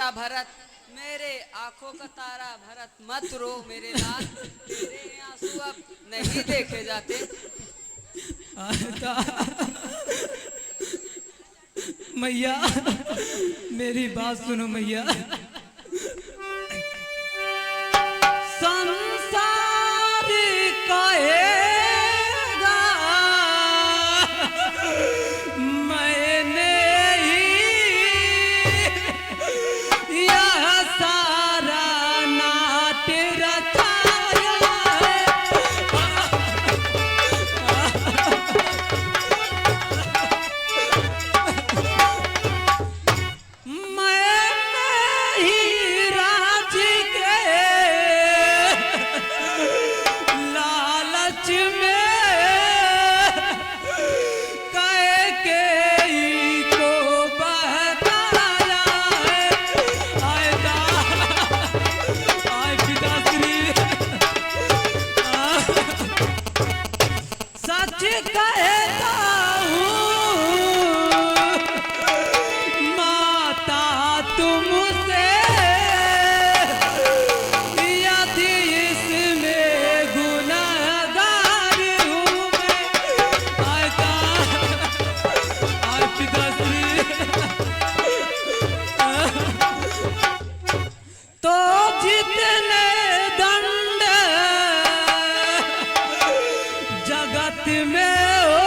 बेटा भरत, मेरे आंखों का तारा भरत, मत रो मेरे लाल, तेरे आंसू अब नहीं देखे जाते। मैया मेरी बात सुनो मैया। संसार कहेगा मैंने ही यह सारा नाट्य रचाया है। मैंने ही राज के लालच में कैकेयी को बहकाया है। आए पिताश्री सच कहता हूँ माता तुमसे, यदि इसमें गुनहगार हूँ मैं। आए पिताश्री तो जितने दंड जगत में हो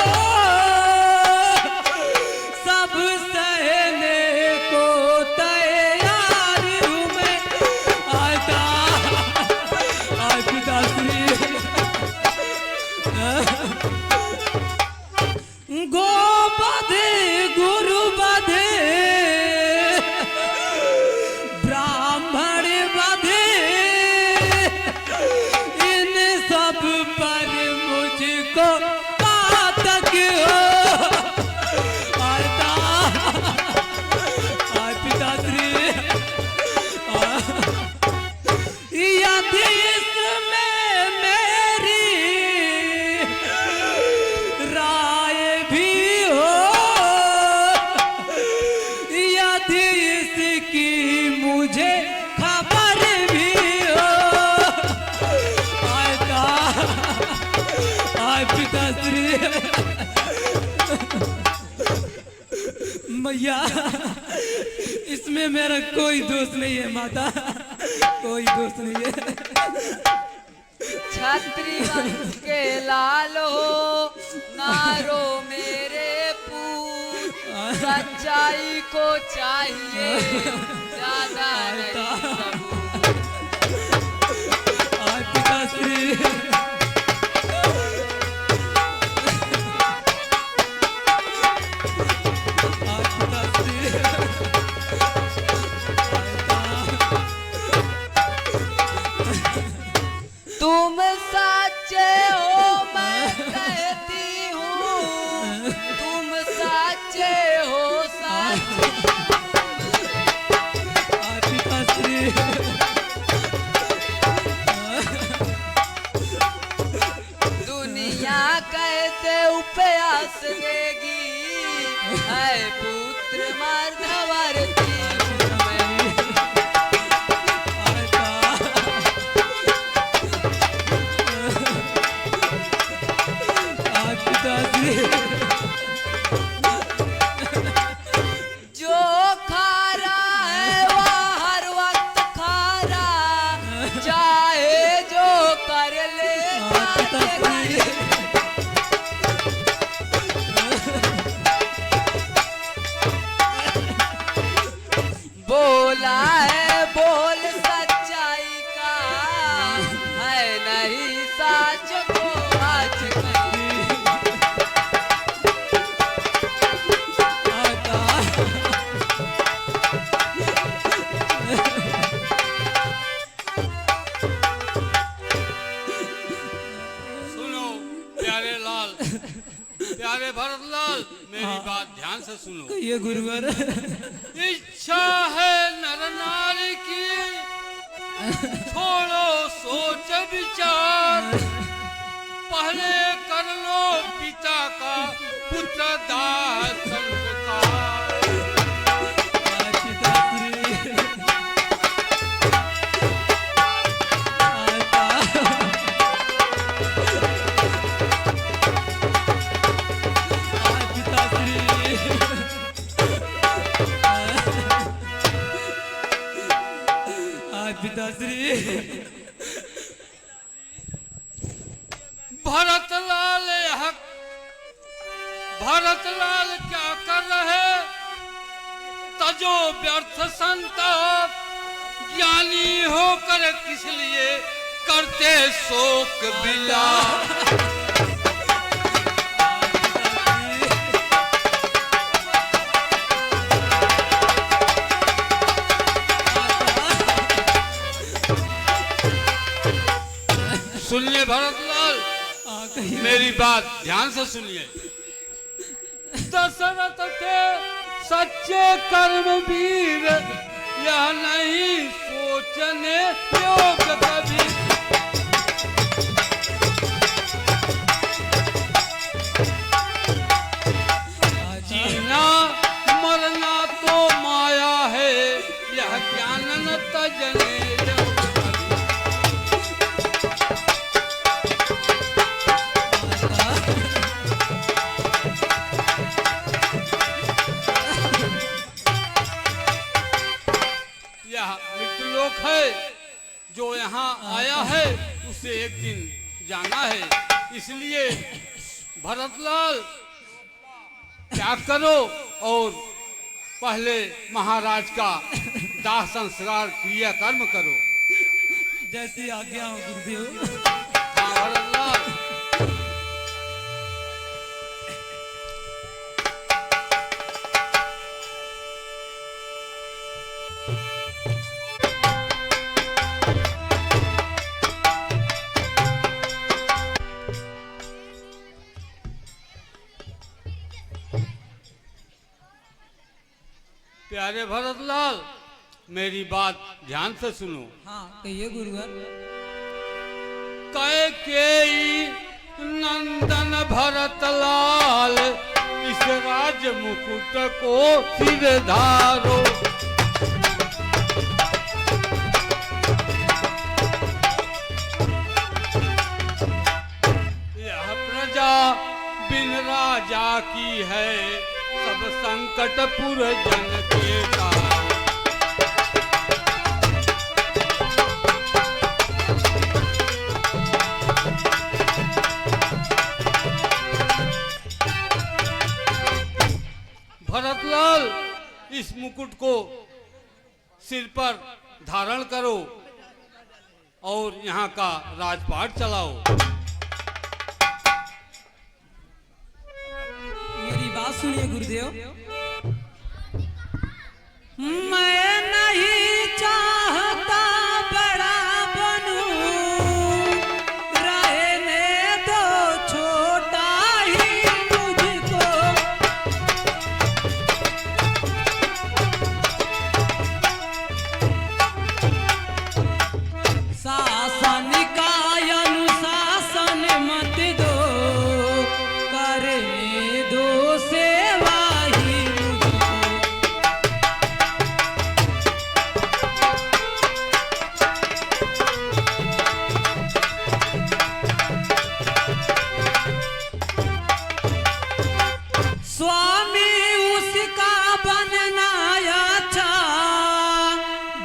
सब सहने को तैयार हूँ मैं। आए पिताश्री गोवध गुरुवध ब्राह्मण वध इन सब पर मुझको पातक हो। आए पिताश्री यदि इसमें मेरी राय भी हो, यदि इसकी मुझे खबर भी हो। आए पिताश्री मैया इसमें मेरा कोई दोष नहीं है माता, कोई दोष नहीं है। छत्री वंश के लाल हो, नारो मेरे पूत, सच्चाई को चाहिए ज्यादा नहीं सबूत। आए पिताश्री तुम सच्चे हो मैं कहती हूँ, तुम सच्चे हो सच। पिताश्री दुनिया कैसे उपयास देगी, है पुत्र मर्दवर्ती हूँ मैं। जो खारा है वह हर वक्त खारा, चाहे जो कर ले बोला है बोल सच्चाई का, है नहीं सच को आज कहीं। प्यारे भरतलाल, मेरी बात ध्यान से सुनो। ये गुरुवर इच्छा है नर नारी की, छोड़ो सोच विचार, पहले कर लो पिता का पुत्र दाह संस्कार। पिताश्री। भरतलाल हक भरतलाल क्या कर रहे? तजो व्यर्थ संताप, ज्ञानी होकर किस लिए करते शोक विलाप। सुनिए भरतलाल, मेरी बात ध्यान से सुनिए। दशरथ थे सच्चे कर्मवीर, यह नहीं सोचने योग्य कभी। जीना मरना तो माया है, यह ज्ञान न तजने है। जो यहाँ आया है उसे एक दिन जाना है, इसलिए भरतलाल त्याग करो और पहले महाराज का दाह संस्कार क्रिया कर्म करो। जैसी आज्ञा हो गुरुदेव। हाँ भरतलाल। प्यारे भरतलाल, मेरी बात ध्यान से सुनो। हाँ कहिए गुरुवर। कैकेयी नंदन भरतलाल, इस राज मुकुट को सिर धारो। यह प्रजा बिन राजा की है, सब संकटपुर जन के कारण। भरतलाल, इस मुकुट को सिर पर धारण करो और यहाँ का राजपाट चलाओ। मेरी बात सुनिए गुरुदेव। मैं नहीं चाहता बड़ा बनूं, रहने दो छोटा ही मुझको। शासन का अनुशासन मत दो, करने दो सेवा ही मुझको। स्वामी उसका बनना अच्छा,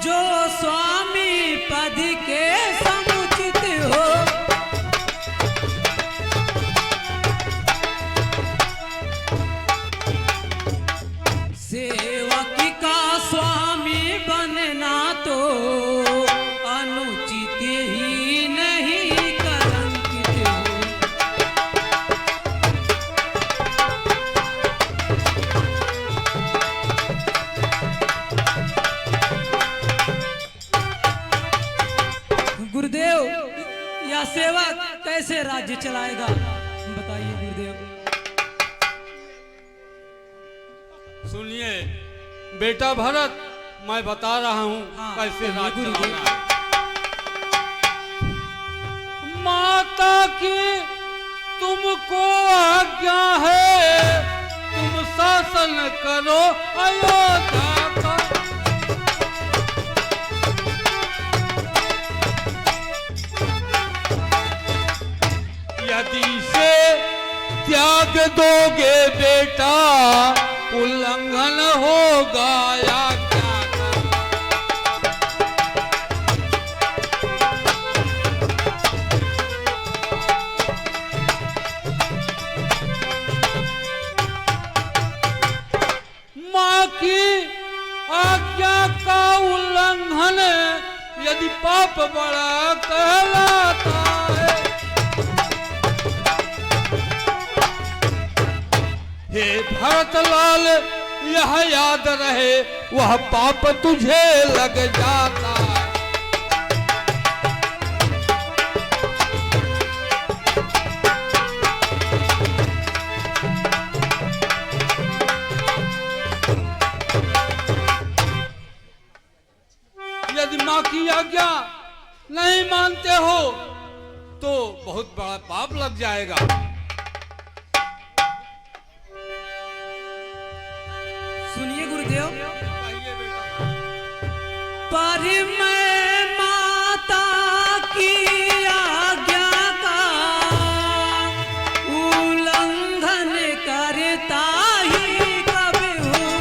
जो स्वामी पद के समुचित हो। सेवक का स्वामी बनना तो अनुचित ही नहीं कलंकित हो। गुरुदेव, यह सेवक कैसे राज्य चलाएगा, बताइए गुरुदेव। सुनिए बेटा भरत, मैं बता रहा हूँ हाँ, कैसे राज्य गुरुदेव। चलाना है। माता की तुमको आज्ञा है, तुम शासन करो अयोध्या का। यदि से त्याग दोगे बेटा, उल्लंघन होगा या क्या। पाप बड़ा कहलाता है। हे भरतलाल यह याद रहे वह पाप तुझे लग जाता है। यदि माँ की आज्ञा नहीं मानते हो तो बहुत बड़ा पाप लग जाएगा। सुनिए गुरुदेव, कहिए बेटा। पर मैं माता की आज्ञा का उल्लंघन करता ही कभी हूँ।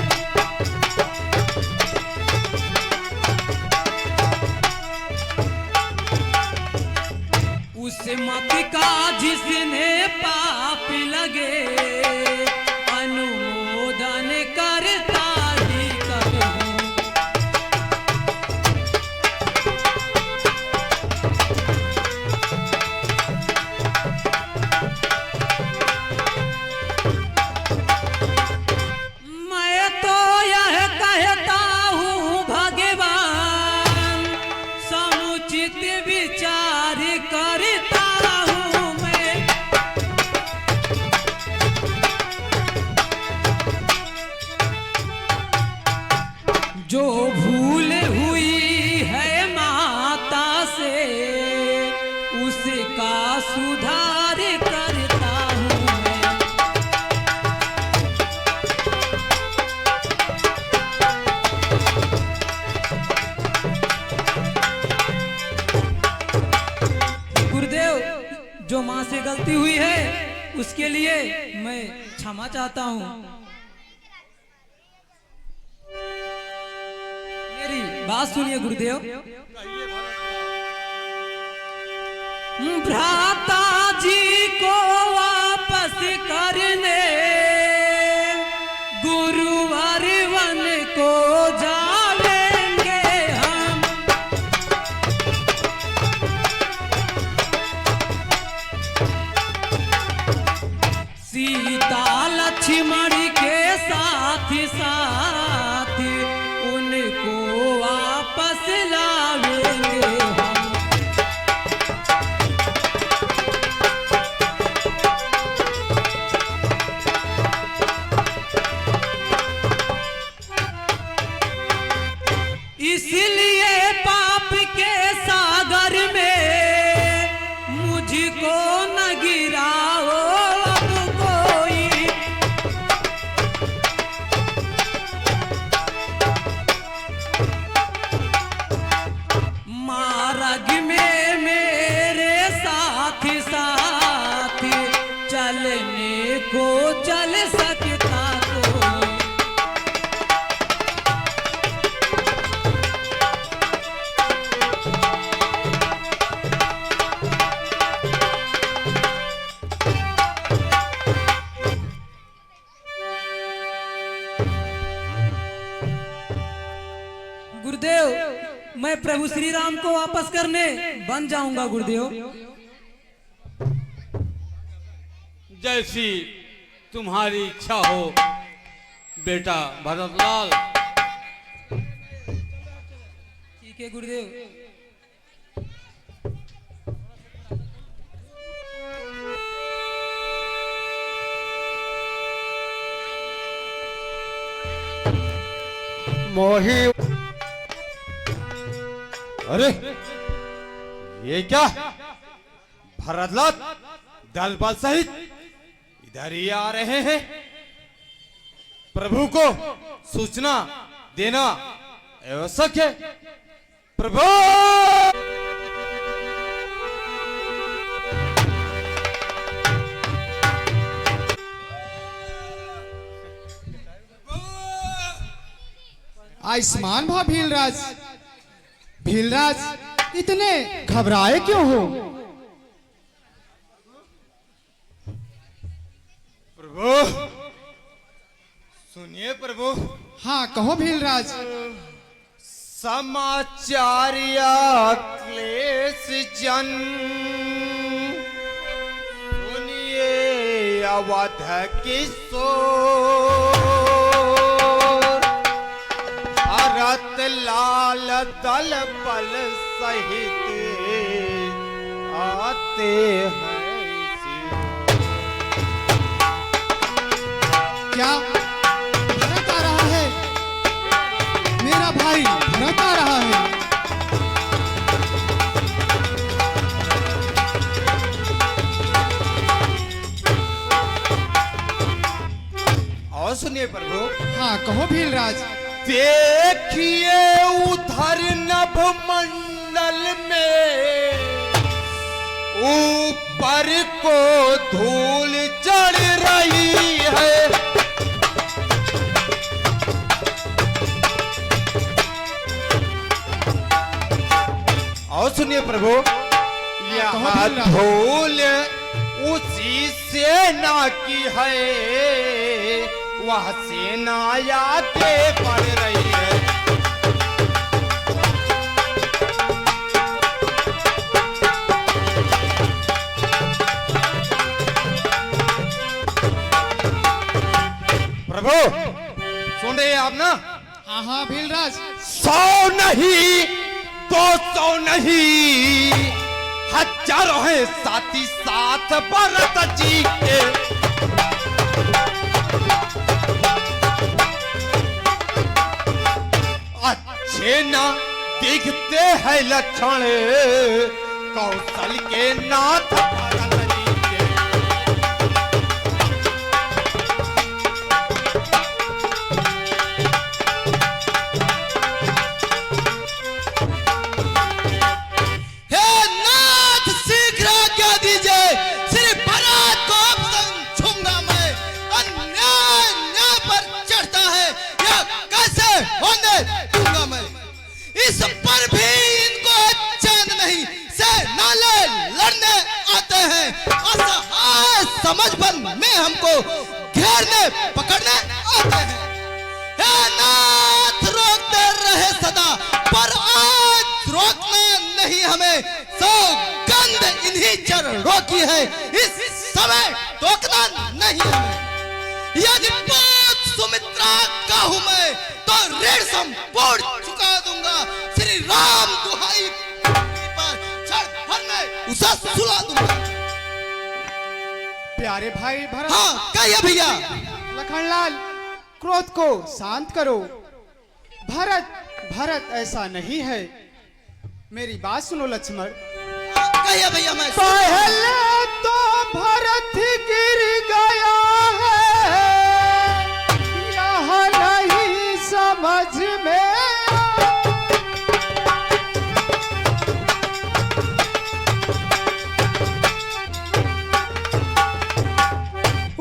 उस मत का जिसने पाप लगे अनुमोदन करता ही कभी हूँ। मैं तो यह कहता हूँ भगवान समुचित विचार करता हूँ मैं। जो भूल हुई है माता से उसका सुधार करता हूँ मैं। गुरुदेव, जो माँ से गलती हुई है उसके लिए मैं क्षमा चाहता हूँ। मेरी बात सुनिए गुरुदेव। कहिए भरतलाल। भ्राता जी को वापस करने गुरुवर वन को जाएंगे हम। सीता लक्ष्मण के साथ साथ उनको वापस लावेंगे हम। इसलिए पाप के सागर में मुझको न गिराओ अब कोई। मार्ग में मेरे साथ साथ चलने को चल सकता कोई। गुरुदेव, मैं प्रभु श्री राम को वापस करने बन जाऊंगा गुरुदेव। जैसी तुम्हारी इच्छा हो बेटा भरतलाल। ठीक है गुरुदेव। मोही। अरे ये क्या, भरतलाल दल बल सहित इधर ही आ रहे हैं। प्रभु को सूचना देना आवश्यक है। प्रभु, आयुष्मान भा भीलराज। भीलराज इतने घबराए क्यों हो? प्रभु सुनिए प्रभु। हाँ कहो भीलराज। समाचारिया क्लेश जन सुनिए अवध किशोर भरत लाल दल बल सहित आते हैं क्या भरत आ रहा है? मेरा भाई भरत आ रहा है। और सुनिए प्रभु। हाँ कहो भीलराज। देखिए उधर नभ मंडल में ऊपर को धूल चढ़ रही है। और सुनिए प्रभु, यह धूल उसी सेना की है, वह सेना आगे बढ़ रही है। प्रभु सुन रहे हैं आप ना? हाँ हाँ भीलराज। 100 नहीं 200 नहीं, हजारों हैं साथी साथ भरत जी के। अच्छे ना दिखते हैं लक्षण कौशल के नाथ भरत जी के। हे नाथ शीघ्र आज्ञा दीजिए, श्री भरत को अब समझूंगा मैं। अन्याय न्याय पर चढ़ता है, यह कैसे होने दूंगा मैं। इस पर भी इनको चैन नहीं, से नाले लड़ने आते हैं, असहाय समझ बन में हमको घेरने पकड़ने आते हैं। हे नाथ रोकते रहे सदा, पर आज रोकना नहीं हमें, सौगंध इन्हीं चरणों की है, इस समय टोकना नहीं हमें। यदि पुत्र सुमित्रा का हूं मैं, तो ऋण संपूर्ण चुका दूंगा। श्री राम दुहाई पर क्षण भर में उसे सुला दूंगा। प्यारे भाई भरत। हाँ कहिए भैया। लखनलाल क्रोध को शांत करो। भरत भरत ऐसा नहीं है। मेरी बात सुनो लक्ष्मण। कहिए भैया। मैं पहले तो भरत गिर गया है, यह नहीं समझ में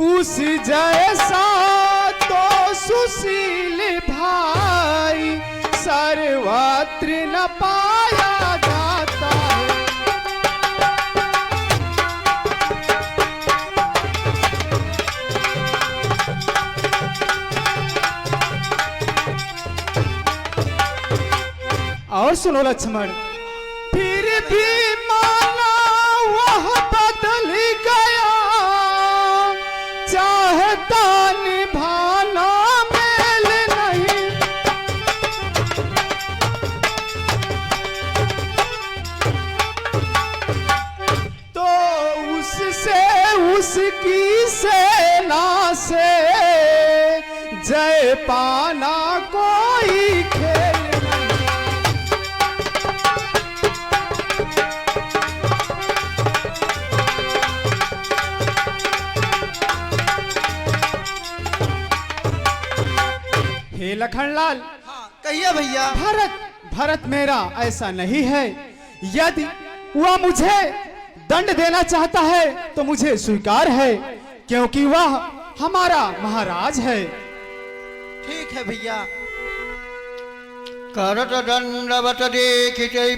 उस जैसा तो सुशील भाई सर्वत्र न पाया जाता है। और सुनो लक्ष्मण, फिर भी माना वह बदल गया, चाहता निभाना मेल नहीं। तो उससे उसकी सेना से जय पाना कोई खेल नहीं। हे लखनलाल। हाँ कहिए भैया। भरत मेरा ऐसा नहीं है। यदि वह मुझे दंड देना चाहता है तो मुझे स्वीकार है, क्योंकि वह हमारा महाराज है। ठीक है भैया। करत दंडवत देखिते।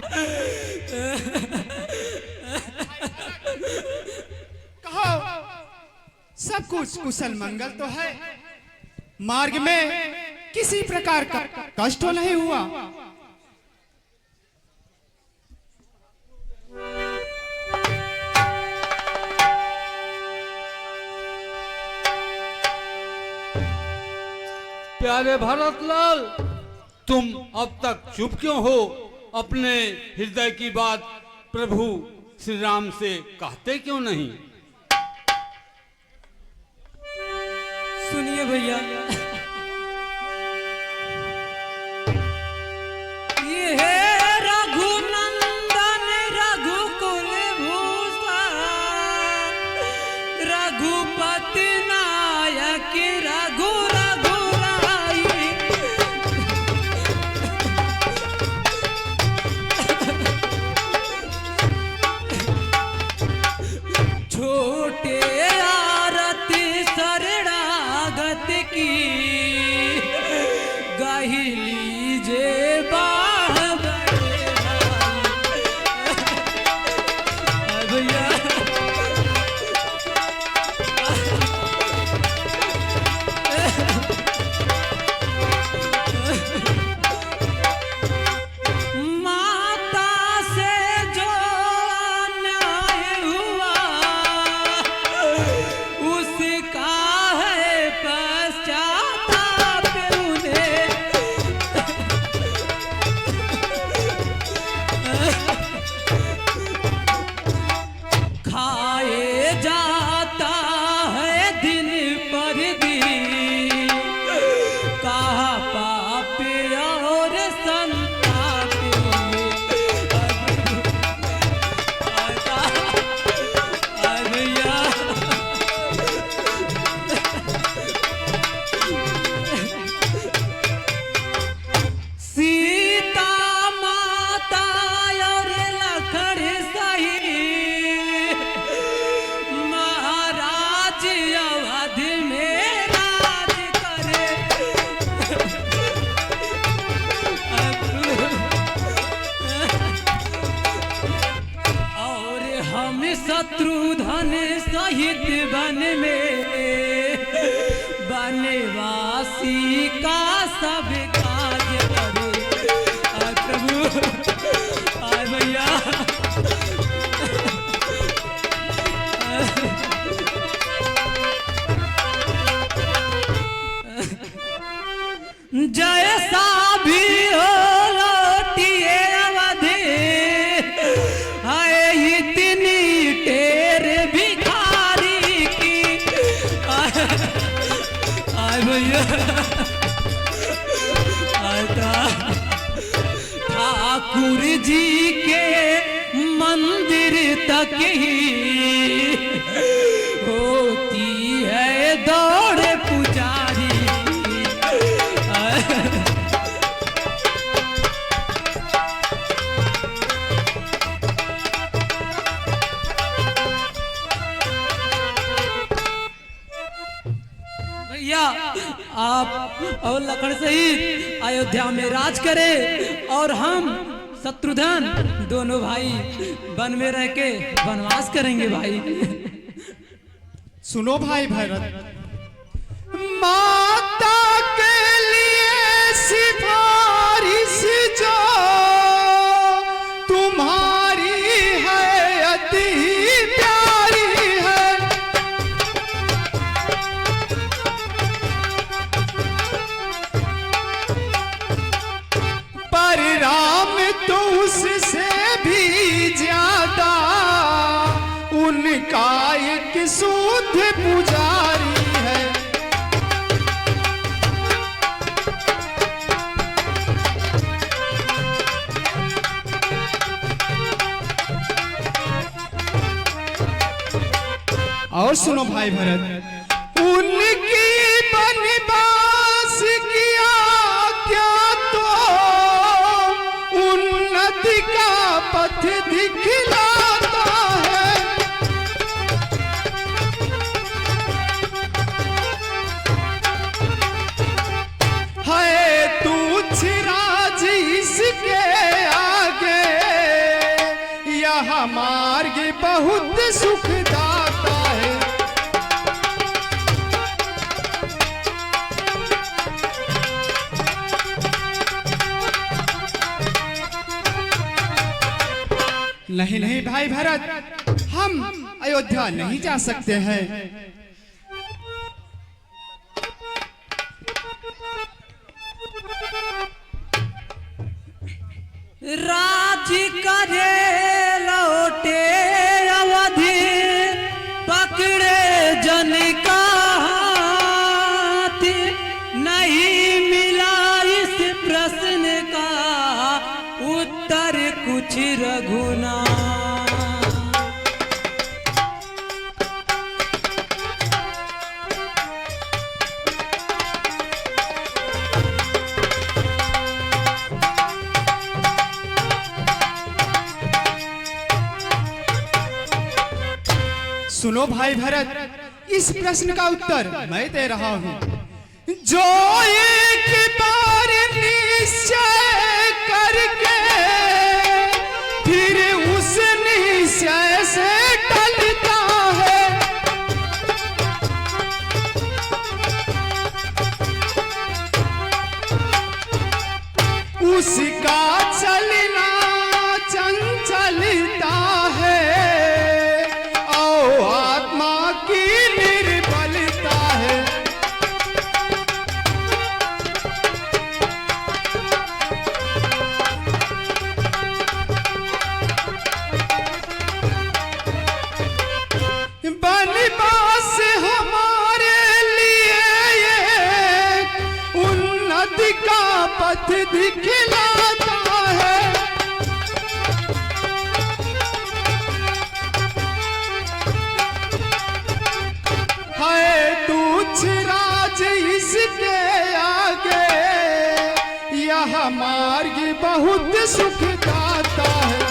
कहो सब कुछ कुशल मंगल तो है? मार्ग में किसी प्रकार का कष्ट तो नहीं हुआ? प्यारे भरतलाल, तुम अब तक चुप क्यों हो? अपने हृदय की बात प्रभु श्री राम से कहते क्यों नहीं? सुनिए भैया, ये है रघुनंदन रघुकुल भूषण, रघुपति नायक रघु रघुराई। छोटे आरती शरणागत की, गाही लीजे बाह बड़े भैया। माता से जो अन्याय हुआ, उसका है पश्चाताप उन्हें। खाए जाता है दिन पर दिन, कहा पाप और संताप उन्हें। भैया सीता माता और लखन सही, महाराज अवध में राज करे। और हम शत्रुघ्न सहित वन में, वनवासी का सब काज करे। प्रभु आय भैया, जैसा भी हो लौटिए अवधि, है इतनी टेर भिखारी की। आय भैया, ठाकुर जी के मंदिर तक ही होती है दौड़ पुजारी। भैया आप और लखन सहित अयोध्या में राज करें, और हम शत्रुघ्न दोनों भाई वन में रह के वनवास करेंगे। भाई सुनो भाई भरत, माता के लिए सिफारिश जो तुम्हारी है अति प्यारी है। पर राम तो उससे भी ज्यादा उनका एक शुद्ध पुजारी है। और सुनो भाई भरत, उनकी बनवास किया क्या तो उन्नति का पथ दिखलाता है। है तुच्छ राज इसके आगे, यह मार्ग बहुत सुखदाता है। नहीं नहीं भाई भरत, हम अयोध्या नहीं जा सकते हैं। राज करे लौटे अवधि पकड़े जन का हाथ नहीं मिला इस प्रश्न का उत्तर कुछ रघुनाथ। सुनो भाई भरत, इस प्रश्न का उत्तर मैं दे रहा हूं। जो एक बार निश्चय करके फिर उस निश्चय से टलता है, उसका चलना चंचलता है, आत्मा की निर्बलता है। बनवास हमारे लिए एक उन्नति का पथ दिखलाता है, है तुच्छ राज इसके आगे, यह मार्ग बहुत सुखदाता है।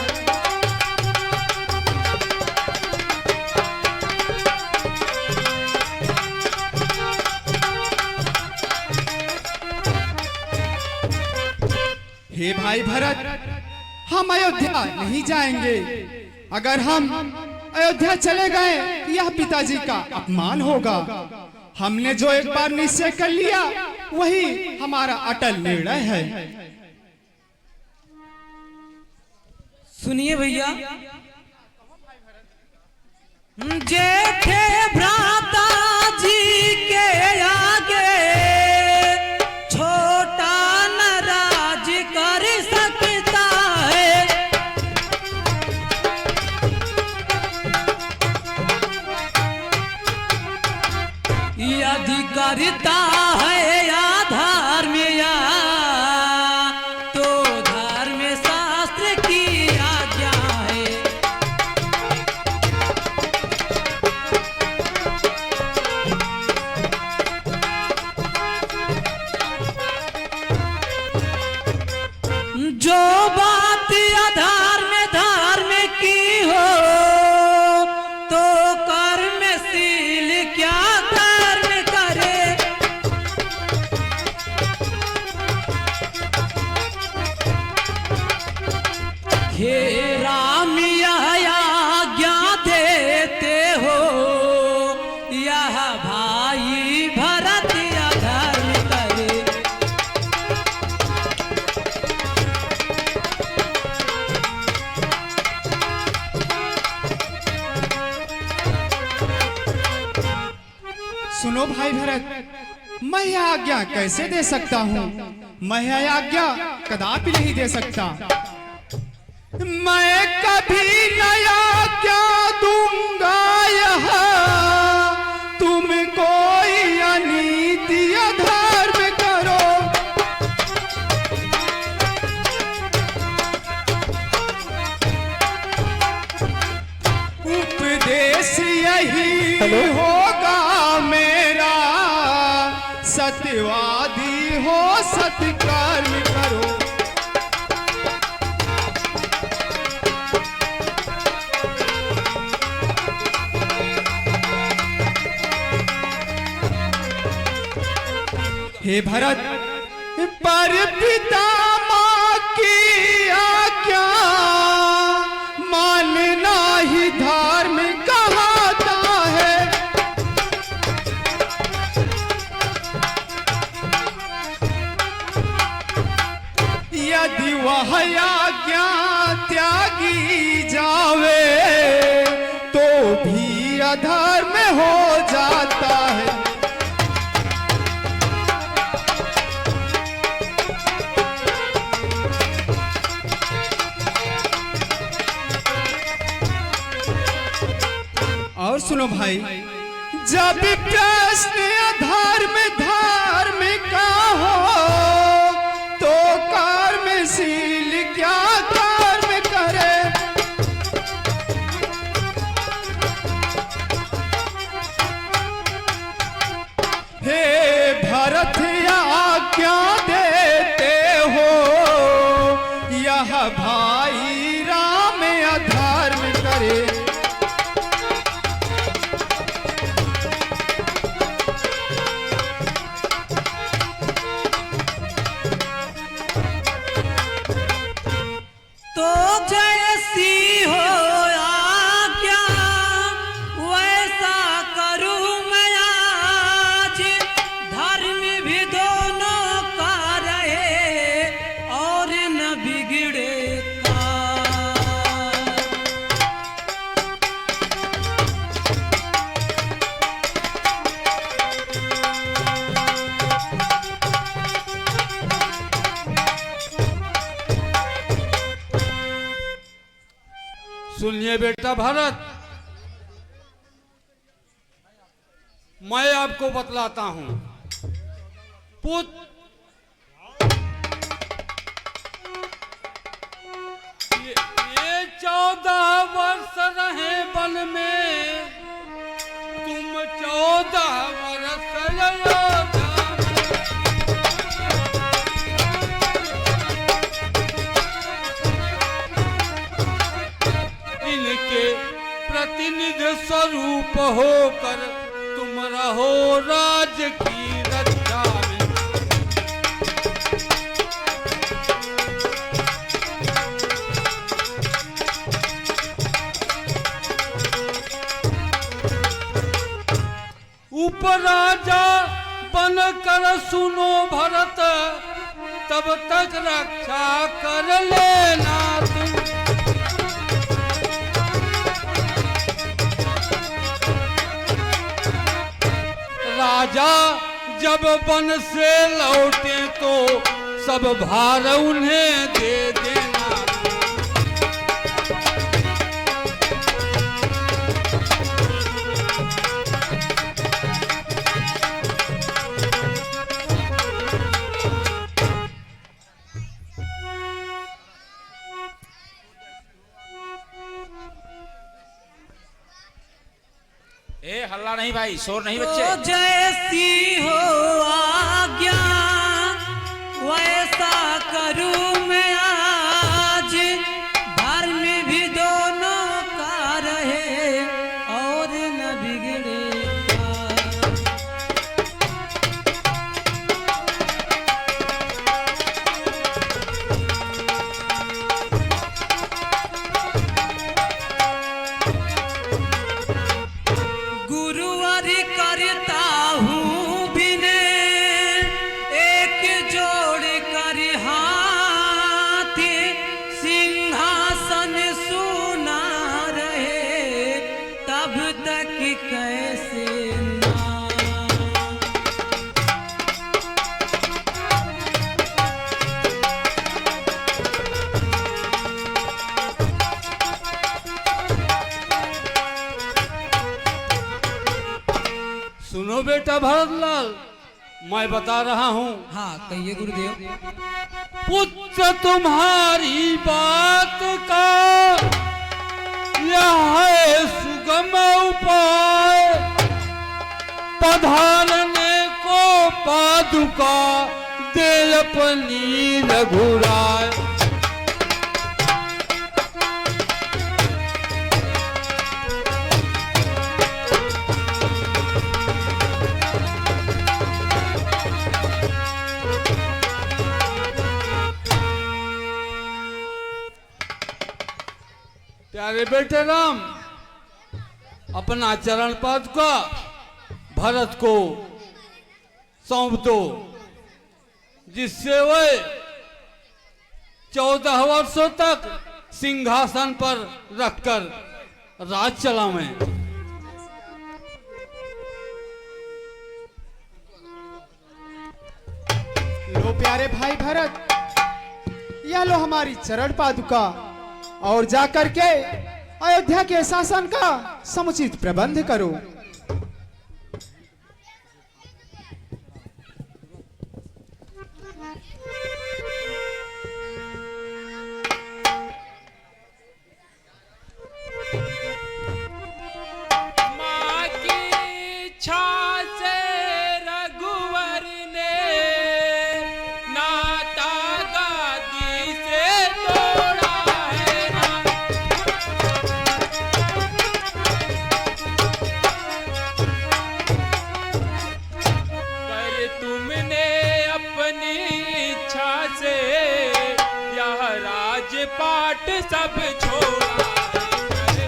हे भाई भरत, हम अयोध्या नहीं जाएंगे। अगर हम अयोध्या चले गए यह पिताजी का अपमान होगा। हमने जो एक बार निश्चय कर लिया वही हमारा अटल निर्णय है। सुनिए भैया, जेठे भ्राता जी के आगे छोटा नाराज कर सकता है, यदि करता है आधार में या तो धर्म शास्त्र की आज्ञा है। जो बात आधार में धर्म की हो तो कर्मशील क्या कर्म करे। हे राम यह आज्ञा देते हो, यह भाई भरत अधर्म करे। सुनो भाई भरत, मैं यह आज्ञा कैसे दे सकता हूँ? मैं यह आज्ञा कदापि नहीं दे सकता। मैं कभी नया आज्ञा दूंगा यह तुम कोई अनीति अधर्म करो। उपदेश यही होगा मेरा, सत्यवादी हो सत्कर्म करो। हे भरत, पर पिता माँ की आज्ञा मानना ही धर्म कहता है। यदि वह आज्ञा त्यागी जावे तो भी अधर्म हो जाता है। और सुनो भाई, जब प्रश्न धार्मिक का हो तो कर्मशील क्या कर्म करे। हे भरत आज्ञा देते हो, यह भाई राम अधर्म करे। तो जैसी हो आज्ञा वैसा करूं मैं आज, धर्म भी दोनों का रहे और न बिगड़े का। सुनिए बेटा भरत, मैं आपको बतलाता हूं। पुत्र ये 14 वर्ष रहे वन में, तुम 14 वर्ष अयोध्या में। इनके प्रतिनिधि स्वरूप होकर तुम रहो राज की रक्षा में। उपराजा बनकर सुनो भरत, तब तक रक्षा कर लेना तुम। राजा जब वन से लौटे तो सब भार उन्हें दे देना। ए हल्ला नहीं भाई, शोर नहीं तो बच्चे। जैसी हो आज्ञा वैसा करूं मैं आज, धर्म भी दोनों का रहे और न बिगड़े का। गुरुवर करता हूँ विनय, एक जोड़ कर हाथ, सिंहासन सुना रहे तब तक कैसे ना। सुनो बेटा भरतलाल, मैं बता रहा हूं। हाँ कहिए गुरुदेव। पुत्र तुम्हारी बात का यह है सुगम उपाय, पधारने को पादुका दे अपनी रघुराय। प्यारे बेटे राम, अपना चरण पद का भरत को सौंप दो, जिससे वे 14 वर्षों तक सिंहासन पर रखकर राज चलावें। लो प्यारे भाई भरत, यह लो हमारी चरण पादुका, और जाकर के अयोध्या के शासन का समुचित प्रबंध करो। माँ की इच्छा से रघुवर ने नाता गादी से तोड़ा है ना। कर तुमने अपनी इच्छा से यह राजपाट सब छोड़ा है।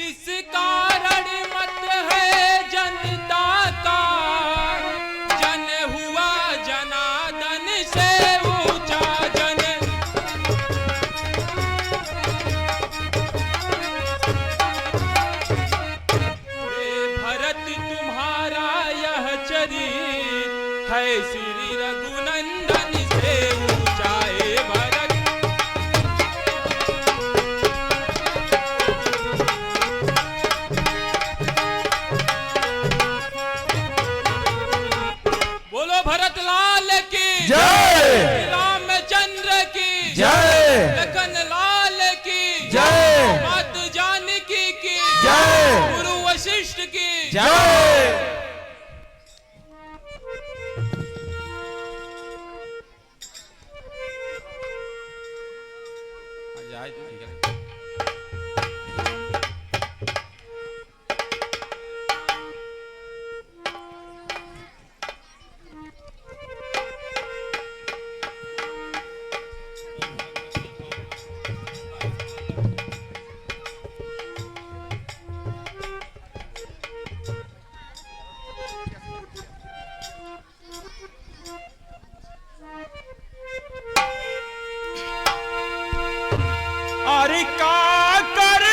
इस कारण मत है जनता का जन हुआ जनादन से ऊंचा जन। हे भरत तुम्हारा यह चरित है श्री रघुनंदन से ऊंचा। हे भरत बोलो भरत लाल की जय। रामचंद्र की जय। लखन लाल की जय। मात जानकी की जय। गुरु वशिष्ठ की जय। अरे का कर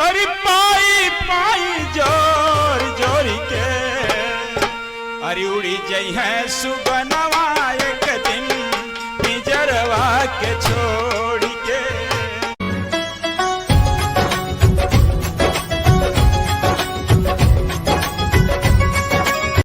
अरे पाई पाई जोर जोर के अरे उड़ी जई है सुबनवा एक दिन पिंजरवा के छोड़ी।